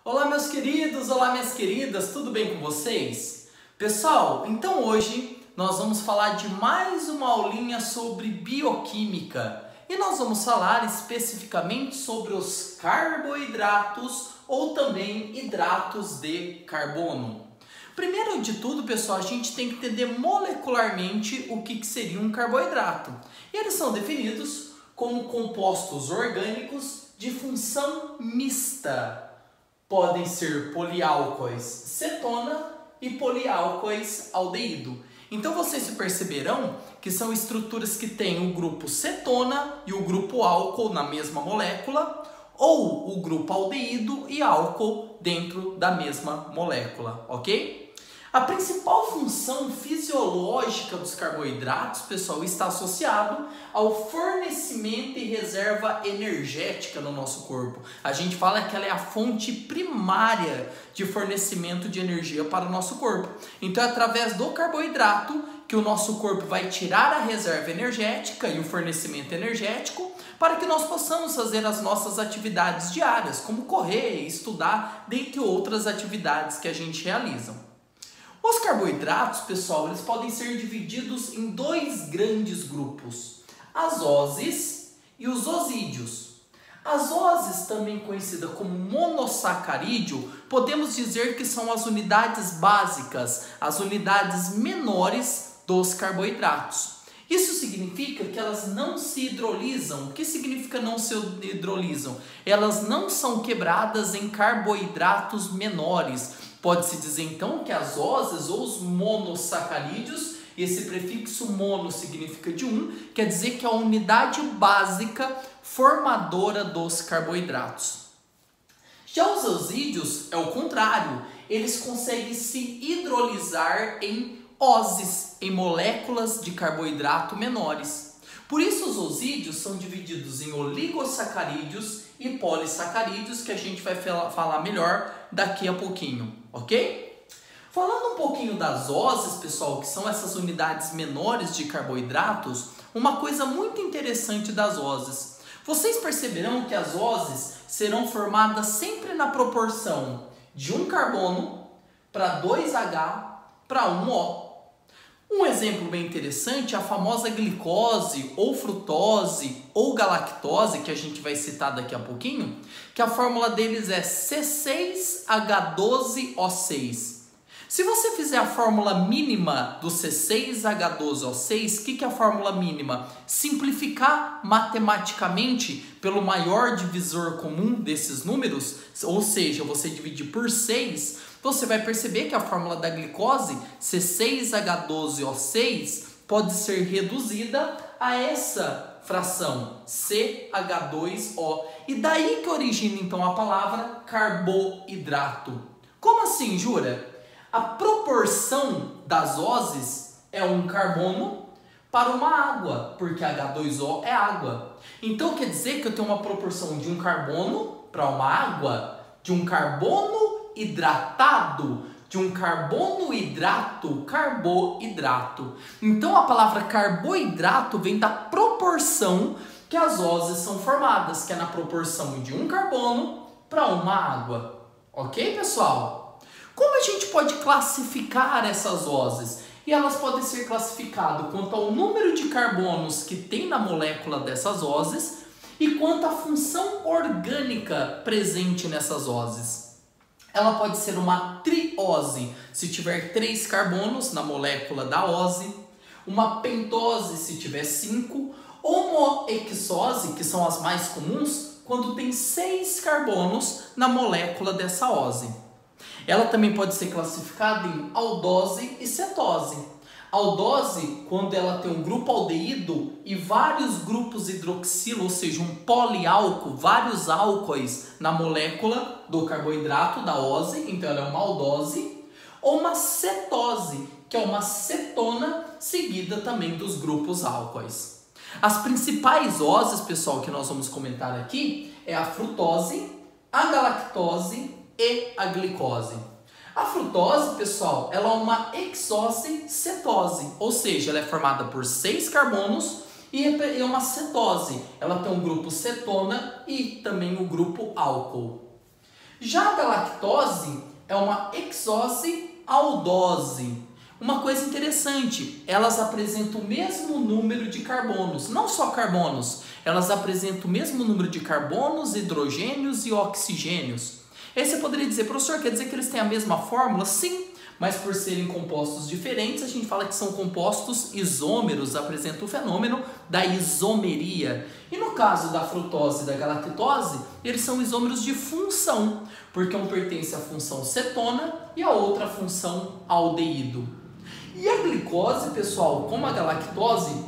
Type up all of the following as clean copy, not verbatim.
Olá meus queridos, olá minhas queridas, tudo bem com vocês? Pessoal, então hoje nós vamos falar de mais uma aulinha sobre bioquímica e nós vamos falar especificamente sobre os carboidratos ou também hidratos de carbono. Primeiro de tudo, pessoal, a gente tem que entender molecularmente o que seria um carboidrato. E eles são definidos como compostos orgânicos de função mista. Podem ser poliálcois cetona e poliálcois aldeído. Então vocês perceberão que são estruturas que têm o grupo cetona e o grupo álcool na mesma molécula, ou o grupo aldeído e álcool dentro da mesma molécula, ok? A principal função fisiológica dos carboidratos, pessoal, está associado ao fornecimento e reserva energética no nosso corpo. A gente fala que ela é a fonte primária de fornecimento de energia para o nosso corpo. Então é através do carboidrato que o nosso corpo vai tirar a reserva energética e o fornecimento energético para que nós possamos fazer as nossas atividades diárias, como correr, estudar, dentre outras atividades que a gente realiza. Os carboidratos, pessoal, eles podem ser divididos em dois grandes grupos, as oses e os osídeos. As oses, também conhecida como monossacarídeo, podemos dizer que são as unidades básicas, as unidades menores dos carboidratos. Isso significa que elas não se hidrolisam. O que significa não se hidrolisam? Elas não são quebradas em carboidratos menores. Pode-se dizer então que as oses ou os monossacarídeos, esse prefixo mono significa de um, quer dizer que é a unidade básica formadora dos carboidratos. Já os osídeos é o contrário, eles conseguem se hidrolisar em oses, em moléculas de carboidrato menores. Por isso os osídeos são divididos em oligossacarídeos e polissacarídeos, que a gente vai falar melhor daqui a pouquinho, ok? Falando um pouquinho das oses, pessoal, que são essas unidades menores de carboidratos, uma coisa muito interessante das oses. Vocês perceberão que as oses serão formadas sempre na proporção de um carbono para 2H para 1O. Um exemplo bem interessante é a famosa glicose, ou frutose, ou galactose, que a gente vai citar daqui a pouquinho, que a fórmula deles é C6H12O6. Se você fizer a fórmula mínima do C6H12O6, o que é a fórmula mínima? Simplificar matematicamente pelo maior divisor comum desses números, ou seja, você dividir por 6, você vai perceber que a fórmula da glicose, C6H12O6, pode ser reduzida a essa fração, CH2O. E daí que origina então a palavra carboidrato. Como assim, Jura? A proporção das oses é um carbono para uma água, porque H2O é água. Então quer dizer que eu tenho uma proporção de um carbono para uma água, de um carbono hidratado, de um carbono-hidrato, carboidrato. Então a palavra carboidrato vem da proporção que as oses são formadas, que é na proporção de um carbono para uma água. Ok, pessoal? Como a gente pode classificar essas oses? E elas podem ser classificadas quanto ao número de carbonos que tem na molécula dessas oses e quanto à função orgânica presente nessas oses. Ela pode ser uma triose, se tiver 3 carbonos na molécula da ose, uma pentose, se tiver 5, homoexose, que são as mais comuns, quando tem 6 carbonos na molécula dessa ose. Ela também pode ser classificada em aldose e cetose. Aldose, quando ela tem um grupo aldeído e vários grupos hidroxilo, ou seja, um poliálcool, vários álcoois na molécula do carboidrato da ose, então ela é uma aldose, ou uma cetose, que é uma cetona seguida também dos grupos álcoois. As principais oses, pessoal, que nós vamos comentar aqui é a frutose, a galactose e a glicose. A frutose, pessoal, ela é uma hexose-cetose, ou seja, ela é formada por 6 carbonos e é uma cetose. Ela tem um grupo cetona e também o grupo álcool. Já a galactose é uma hexose-aldose. Uma coisa interessante, elas apresentam o mesmo número de carbonos, não só carbonos, elas apresentam o mesmo número de carbonos, hidrogênios e oxigênios. Aí você poderia dizer, professor, quer dizer que eles têm a mesma fórmula? Sim, mas por serem compostos diferentes, a gente fala que são compostos isômeros, apresenta o fenômeno da isomeria. E no caso da frutose e da galactose, eles são isômeros de função, porque um pertence à função cetona e a outra à função aldeído. E a glicose, pessoal, como a galactose,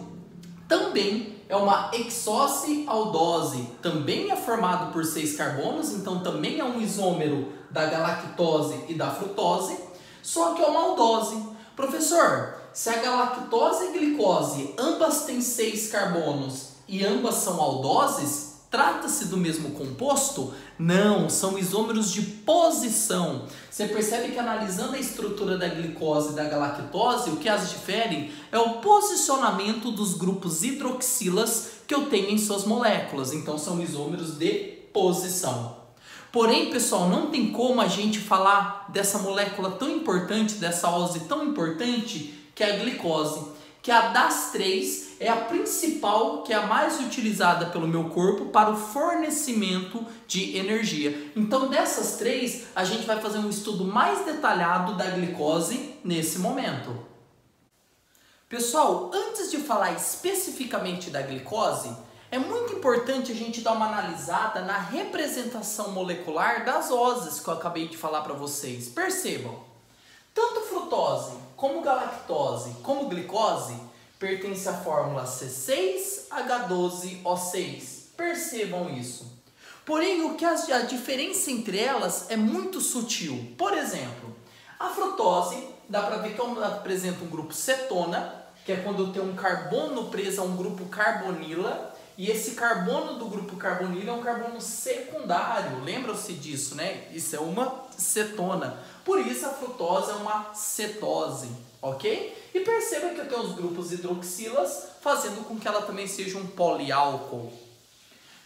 também é uma hexose-aldose. Também é formado por 6 carbonos, então também é um isômero da galactose e da frutose, só que é uma aldose. Professor, se a galactose e a glicose ambas têm 6 carbonos e ambas são aldoses, trata-se do mesmo composto? Não, são isômeros de posição. Você percebe que analisando a estrutura da glicose e da galactose, o que as diferem é o posicionamento dos grupos hidroxilas que eu tenho em suas moléculas. Então são isômeros de posição. Porém, pessoal, não tem como a gente falar dessa molécula tão importante, dessa ose tão importante, que é a glicose, que a das 3 é a principal, que é a mais utilizada pelo meu corpo para o fornecimento de energia. Então, dessas 3, a gente vai fazer um estudo mais detalhado da glicose nesse momento. Pessoal, antes de falar especificamente da glicose, é muito importante a gente dar uma analisada na representação molecular das oses que eu acabei de falar para vocês. Percebam, tanto frutose, como galactose, como glicose, pertence à fórmula C6H12O6. Percebam isso. Porém, a diferença entre elas é muito sutil. Por exemplo, a frutose, dá para ver que ela apresenta um grupo cetona, que é quando eu tenho um carbono preso a um grupo carbonila, e esse carbono do grupo carbonila é um carbono secundário. Lembram-se disso, né? Isso é uma cetona. Por isso a frutose é uma cetose, ok? E perceba que eu tenho os grupos hidroxilas, fazendo com que ela também seja um poliálcool.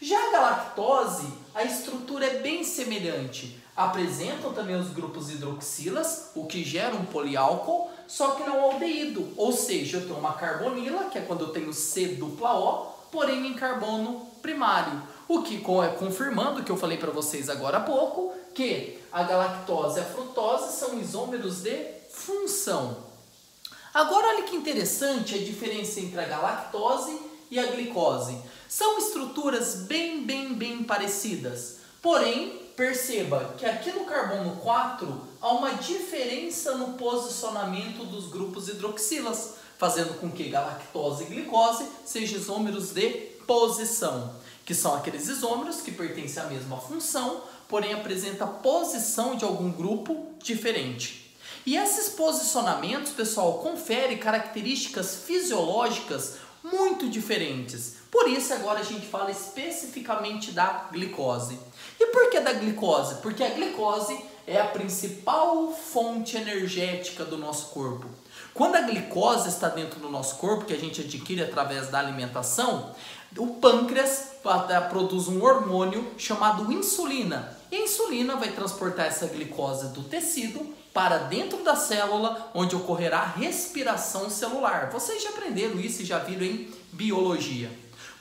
Já a galactose, a estrutura é bem semelhante. Apresentam também os grupos hidroxilas, o que gera um poliálcool, só que não aldeído. Ou seja, eu tenho uma carbonila, que é quando eu tenho C dupla O, porém em carbono primário. O que é confirmando o que eu falei para vocês agora há pouco, que a galactose e a frutose são isômeros de função. Agora olha que interessante a diferença entre a galactose e a glicose. São estruturas bem parecidas. Porém, perceba que aqui no carbono 4 há uma diferença no posicionamento dos grupos hidroxilas, fazendo com que galactose e glicose sejam isômeros de posição, que são aqueles isômeros que pertencem à mesma função, porém apresentam posição de algum grupo diferente. E esses posicionamentos, pessoal, conferem características fisiológicas muito diferentes. Por isso agora a gente fala especificamente da glicose. E por que da glicose? Porque a glicose é a principal fonte energética do nosso corpo. Quando a glicose está dentro do nosso corpo, que a gente adquire através da alimentação, o pâncreas produz um hormônio chamado insulina. E a insulina vai transportar essa glicose do tecido para dentro da célula, onde ocorrerá a respiração celular. Vocês já aprenderam isso e já viram em biologia.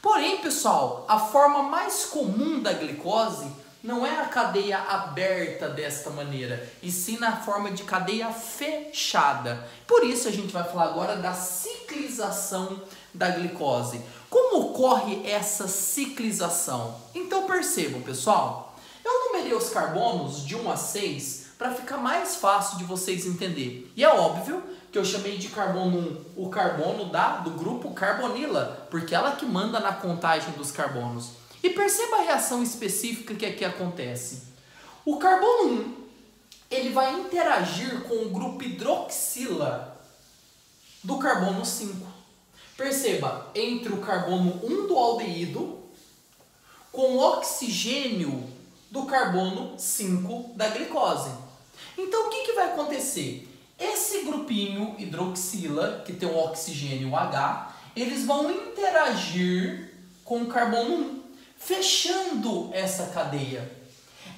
Porém, pessoal, a forma mais comum da glicose não é a cadeia aberta desta maneira, e sim na forma de cadeia fechada. Por isso a gente vai falar agora da ciclização da glicose. Como ocorre essa ciclização? Então percebam, pessoal, eu numerei os carbonos de 1 a 6 para ficar mais fácil de vocês entenderem. E é óbvio que eu chamei de carbono 1 o carbono do grupo carbonila, porque ela que manda na contagem dos carbonos. E perceba a reação específica que aqui acontece. O carbono 1, ele vai interagir com o grupo hidroxila do carbono 5. Perceba, entre o carbono 1 do aldeído com o oxigênio do carbono 5 da glicose. Então o que vai acontecer? Esse grupinho hidroxila, que tem o oxigênio H, eles vão interagir com o carbono 1. Fechando essa cadeia.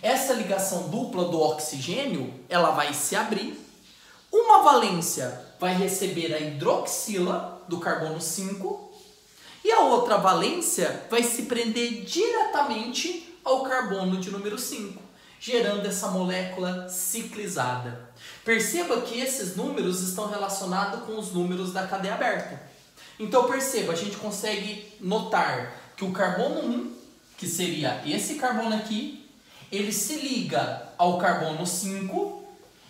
Essa ligação dupla do oxigênio, ela vai se abrir. Uma valência vai receber a hidroxila do carbono 5 e a outra valência vai se prender diretamente ao carbono de número 5, gerando essa molécula ciclizada. Perceba que esses números estão relacionados com os números da cadeia aberta. Então perceba, a gente consegue notar que o carbono 1, que seria esse carbono aqui, ele se liga ao carbono 5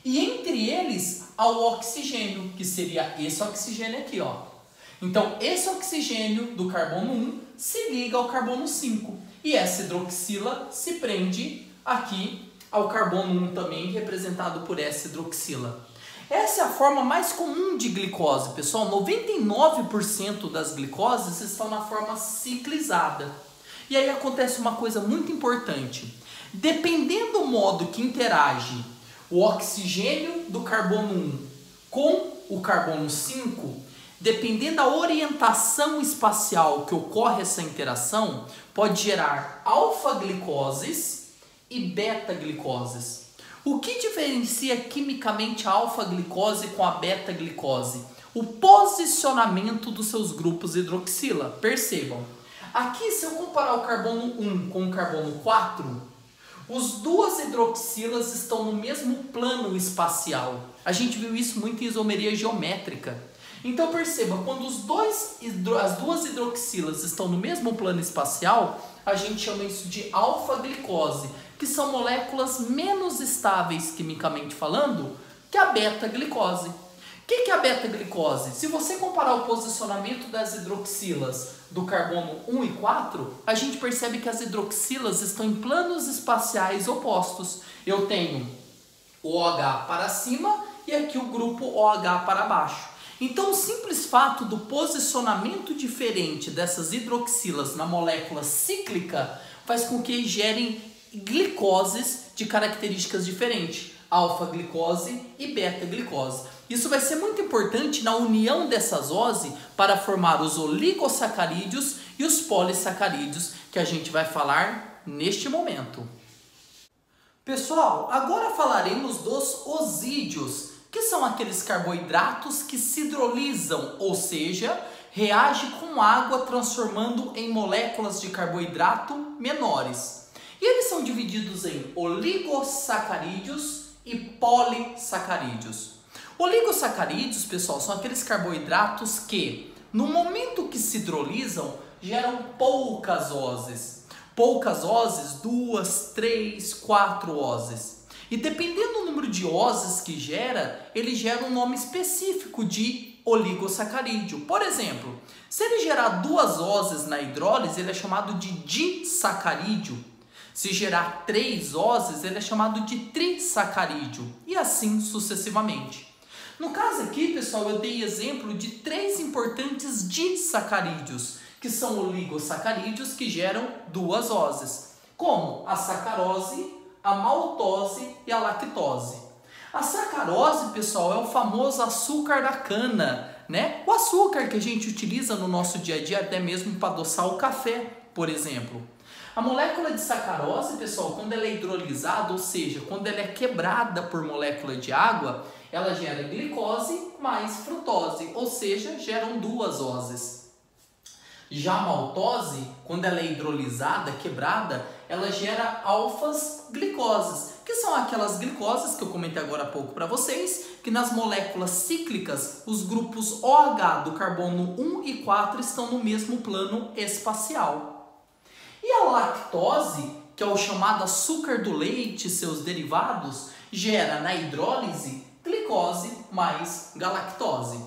e entre eles ao oxigênio, que seria esse oxigênio aqui, ó. Então esse oxigênio do carbono 1 se liga ao carbono 5 e essa hidroxila se prende aqui ao carbono 1 também, representado por essa hidroxila. Essa é a forma mais comum de glicose, pessoal. 99% das glicoses estão na forma ciclizada. E aí acontece uma coisa muito importante. Dependendo do modo que interage o oxigênio do carbono 1 com o carbono 5, dependendo da orientação espacial que ocorre essa interação, pode gerar alfa-glicoses e beta-glicoses. O que diferencia quimicamente a alfa-glicose com a beta-glicose? O posicionamento dos seus grupos hidroxila. Percebam, aqui se eu comparar o carbono 1 com o carbono 4, as duas hidroxilas estão no mesmo plano espacial. A gente viu isso muito em isomeria geométrica. Então perceba, quando as duas hidroxilas estão no mesmo plano espacial, a gente chama isso de alfa-glicose, que são moléculas menos estáveis quimicamente falando que a beta-glicose. O que é a beta-glicose? Se você comparar o posicionamento das hidroxilas do carbono 1 e 4, a gente percebe que as hidroxilas estão em planos espaciais opostos. Eu tenho o OH para cima e aqui o grupo OH para baixo. Então, o simples fato do posicionamento diferente dessas hidroxilas na molécula cíclica faz com que gerem glicoses de características diferentes, alfa-glicose e beta-glicose. Isso vai ser muito importante na união dessas OSE para formar os oligosacarídeos e os polissacarídeos, que a gente vai falar neste momento. Pessoal, agora falaremos dos osídeos, que são aqueles carboidratos que se hidrolisam, ou seja, reagem com água transformando em moléculas de carboidrato menores. E eles são divididos em oligosacarídeos e polissacarídeos. Oligosacarídeos, pessoal, são aqueles carboidratos que, no momento que se hidrolisam, geram poucas OSes. Poucas OSes, 2, 3, 4 OSes. E dependendo do número de OSes que gera, ele gera um nome específico de oligosacarídeo. Por exemplo, se ele gerar 2 OSes na hidrólise, ele é chamado de disacarídeo. Se gerar 3 OSes, ele é chamado de trissacarídeo. E assim sucessivamente. No caso aqui, pessoal, eu dei exemplo de 3 importantes disacarídeos, que são oligosacarídeos que geram 2 OSes, como a sacarose, a maltose e a lactose. A sacarose, pessoal, é o famoso açúcar da cana, né? O açúcar que a gente utiliza no nosso dia a dia, até mesmo para adoçar o café, por exemplo. A molécula de sacarose, pessoal, quando ela é hidrolisada, ou seja, quando ela é quebrada por molécula de água, ela gera glicose mais frutose, ou seja, geram 2 OSes. Já a maltose, quando ela é hidrolisada, quebrada, ela gera alfas-glicoses, que são aquelas glicoses que eu comentei agora há pouco para vocês, que nas moléculas cíclicas, os grupos OH do carbono 1 e 4 estão no mesmo plano espacial. E a lactose, que é o chamado açúcar do leite e seus derivados, gera na hidrólise glicose mais galactose.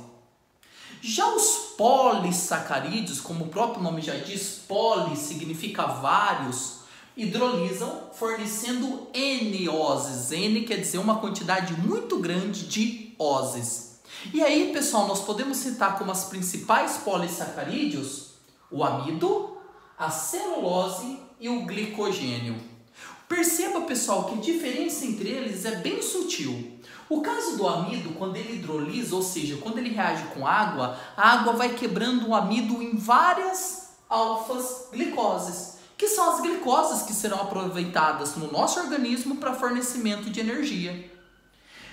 Já os polissacarídeos, como o próprio nome já diz, poli significa vários, hidrolisam fornecendo N OSes. N quer dizer uma quantidade muito grande de OSes. E aí, pessoal, nós podemos citar como as principais polissacarídeos o amido, a celulose e o glicogênio. Perceba, pessoal, que a diferença entre eles é bem sutil. O caso do amido, quando ele hidrolisa, ou seja, quando ele reage com água, a água vai quebrando o amido em várias alfas-glicoses. que são as glicoses que serão aproveitadas no nosso organismo para fornecimento de energia.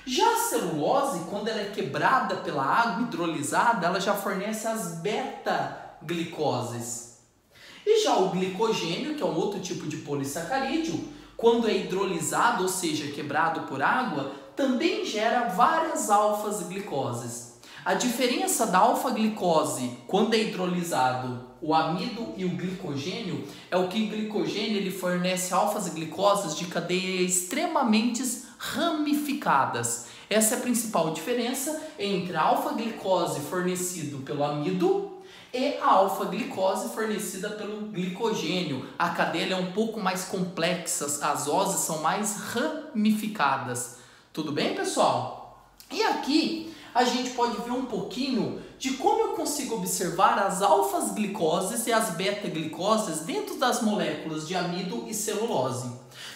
Já a celulose, quando ela é quebrada pela água hidrolisada, ela já fornece as beta-glicoses. E já o glicogênio, que é um outro tipo de polissacarídeo, quando é hidrolisado, ou seja, quebrado por água, também gera várias alfas-glicoses. A diferença da alfa-glicose, quando é hidrolisado, o amido e o glicogênio, é o que o glicogênio ele fornece alfas-glicoses de cadeia extremamente ramificadas. Essa é a principal diferença entre a alfa-glicose fornecido pelo amido e a alfa-glicose fornecida pelo glicogênio. A cadeia é um pouco mais complexa, as oses são mais ramificadas. Tudo bem, pessoal? E aqui a gente pode ver um pouquinho de como eu consigo observar as alfas-glicoses e as beta-glicoses dentro das moléculas de amido e celulose.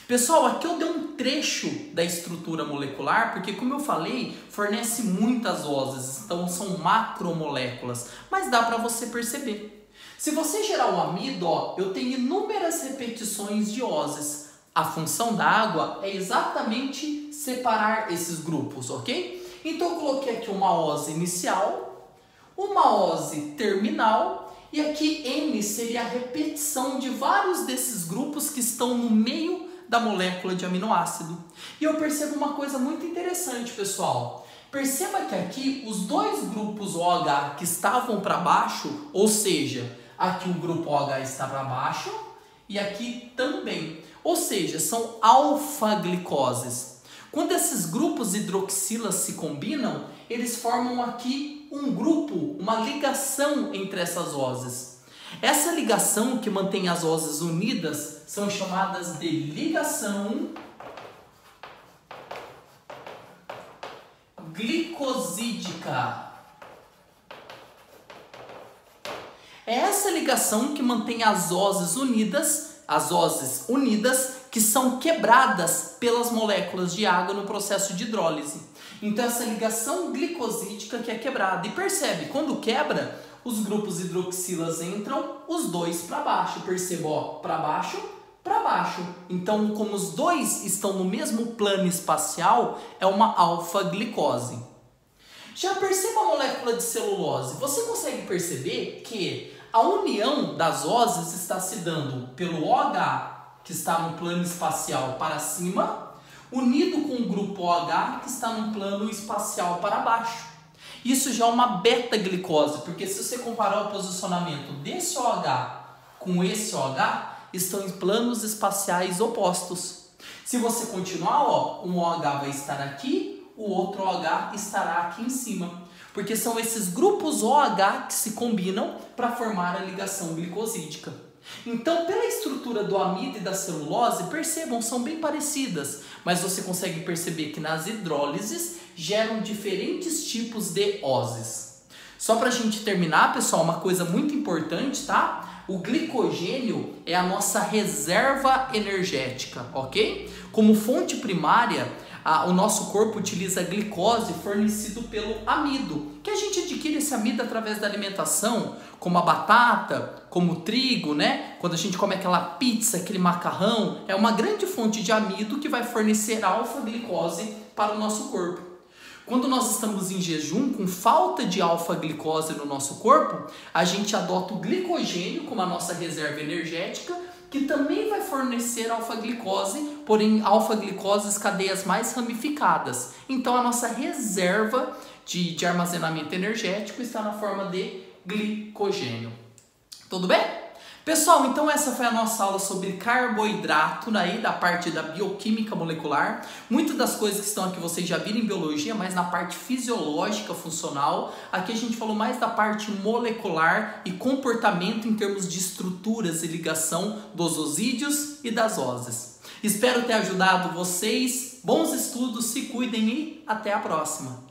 Pessoal, aqui eu dei um trecho da estrutura molecular, porque como eu falei, fornece muitas oses, então são macromoléculas, mas dá para você perceber. Se você gerar o amido, eu tenho inúmeras repetições de oses. A função da água é exatamente separar esses grupos, ok? Então eu coloquei aqui uma ose inicial, uma ose terminal, e aqui N seria a repetição de vários desses grupos que estão no meio da molécula de aminoácido. E eu percebo uma coisa muito interessante, pessoal. Perceba que aqui os dois grupos OH que estavam para baixo, ou seja, aqui o grupo OH está para baixo e aqui também. Ou seja, são alfa-glicoses. Quando esses grupos hidroxilas se combinam, eles formam aqui um grupo, uma ligação entre essas oses. Essa ligação que mantém as oses unidas são chamadas de ligação glicosídica. É essa ligação que mantém as oses unidas que são quebradas pelas moléculas de água no processo de hidrólise. Então essa ligação glicosídica que é quebrada. E percebe, quando quebra, os grupos hidroxilas entram os dois para baixo. Perceba, para baixo, para baixo. Então, como os dois estão no mesmo plano espacial, é uma alfa-glicose. Já perceba a molécula de celulose. Você consegue perceber que a união das oses está se dando pelo OH, que está no plano espacial para cima, unido com o grupo OH, que está no plano espacial para baixo. Isso já é uma beta-glicose, porque se você comparar o posicionamento desse OH com esse OH, estão em planos espaciais opostos. Se você continuar, um OH vai estar aqui, o outro OH estará aqui em cima. Porque são esses grupos OH que se combinam para formar a ligação glicosídica. Então, pela estrutura do amido e da celulose, percebam, são bem parecidas, mas você consegue perceber que nas hidrólises geram diferentes tipos de oses. Só para a gente terminar, pessoal, uma coisa muito importante, tá? O glicogênio é a nossa reserva energética, ok? Como fonte primária, o nosso corpo utiliza a glicose fornecido pelo amido, que a gente adquire esse amido através da alimentação, como a batata, como o trigo, né? Quando a gente come aquela pizza, aquele macarrão, é uma grande fonte de amido que vai fornecer alfa-glicose para o nosso corpo. Quando nós estamos em jejum, com falta de alfa-glicose no nosso corpo, a gente adota o glicogênio como a nossa reserva energética, que também vai fornecer alfa-glicose, porém alfa-glicoses cadeias mais ramificadas. Então a nossa reserva de armazenamento energético está na forma de glicogênio. Tudo bem? Pessoal, então essa foi a nossa aula sobre carboidrato, aí da parte da bioquímica molecular. Muitas das coisas que estão aqui vocês já viram em biologia, mas na parte fisiológica, funcional. Aqui a gente falou mais da parte molecular e comportamento em termos de estruturas e ligação dos osídeos e das oses. Espero ter ajudado vocês. Bons estudos, se cuidem e até a próxima.